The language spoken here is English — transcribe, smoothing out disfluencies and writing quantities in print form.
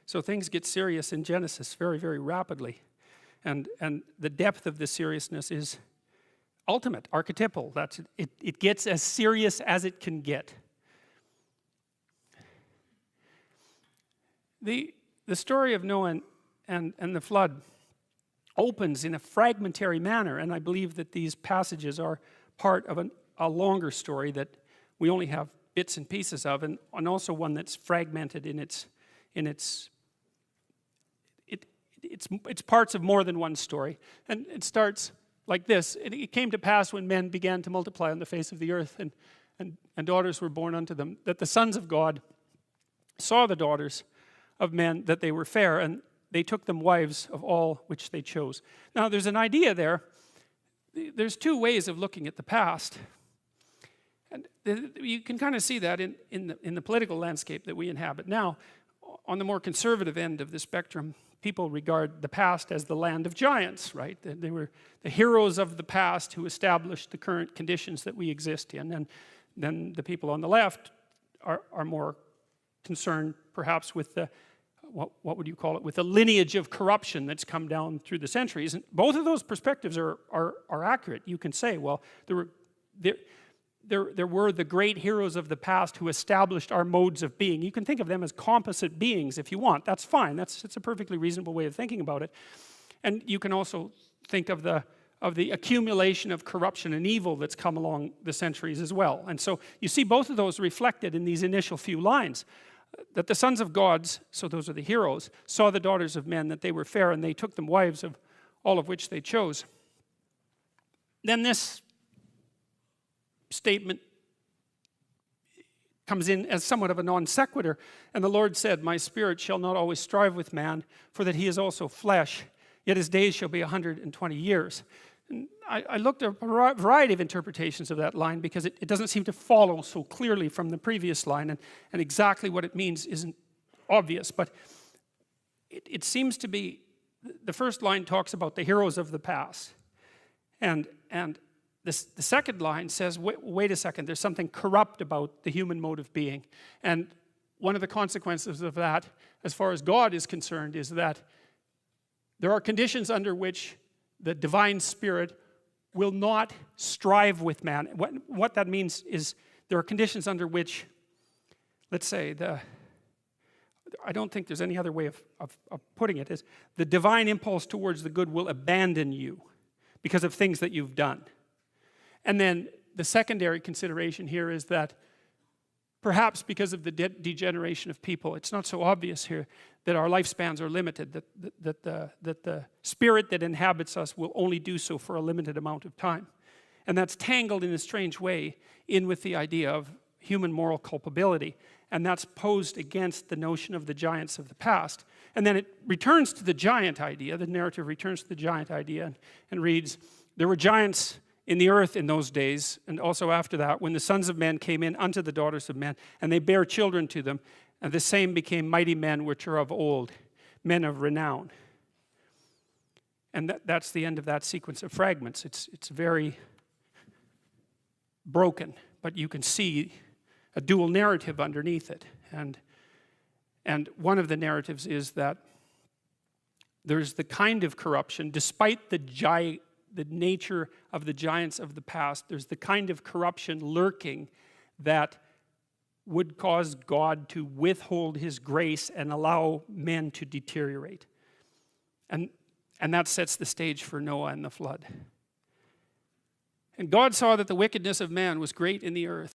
So things get serious in Genesis very, very rapidly. And the depth of the seriousness is ultimate, archetypal. That's it. It gets as serious as it can get. The story of Noah and the flood opens in a fragmentary manner, and I believe that these passages are part of a longer story that we only have bits and pieces of, and also one that's fragmented in its parts of more than one story. And it starts like this: it came to pass when men began to multiply on the face of the earth, and daughters were born unto them, that the sons of God saw the daughters of men, that they were fair, and they took them wives of all which they chose. Now there's an idea there. There's two ways of looking at the past, and you can kind of see that in the political landscape that we inhabit now. On the more conservative end of the spectrum, people regard the past as the land of giants, right? They were the heroes of the past who established the current conditions that we exist in. And then the people on the left are more concerned perhaps with the, what would you call it, with the lineage of corruption that's come down through the centuries. And both of those perspectives are accurate. You can say, well, there were the great heroes of the past who established our modes of being. You can think of them as composite beings if you want. That's fine. It's a perfectly reasonable way of thinking about it. And you can also think of the accumulation of corruption and evil that's come along the centuries as well. And so you see both of those reflected in these initial few lines. That the sons of gods, so those are the heroes, saw the daughters of men, that they were fair, and they took them wives of all of which they chose. Then this statement comes in as somewhat of a non sequitur. And the Lord said, my spirit shall not always strive with man, for that he is also flesh, yet his days shall be 120 years. And I looked at a variety of interpretations of that line, because it doesn't seem to follow so clearly from the previous line, and exactly what it means isn't obvious. But it seems to be, the first line talks about the heroes of the past, and the second line says, wait a second, there's something corrupt about the human mode of being. And one of the consequences of that, as far as God is concerned, is that there are conditions under which the divine spirit will not strive with man. What that means is there are conditions under which, let's say, I don't think there's any other way of putting it, is the divine impulse towards the good will abandon you because of things that you've done. And then the secondary consideration here is that perhaps because of the degeneration of people, it's not so obvious here that our lifespans are limited, that the spirit that inhabits us will only do so for a limited amount of time. And that's tangled in a strange way in with the idea of human moral culpability. And that's posed against the notion of the giants of the past. And then it returns to the giant idea, the narrative returns to the giant idea and reads, there were giants in the earth in those days, and also after that, when the sons of men came in unto the daughters of men, and they bare children to them, and the same became mighty men which are of old, men of renown. And that's the end of that sequence of fragments. It's very broken, but you can see a dual narrative underneath it. And one of the narratives is that there's the kind of corruption, despite the nature of the giants of the past, there's the kind of corruption lurking that would cause God to withhold his grace and allow men to deteriorate. And that sets the stage for Noah and the flood. And God saw that the wickedness of man was great in the earth,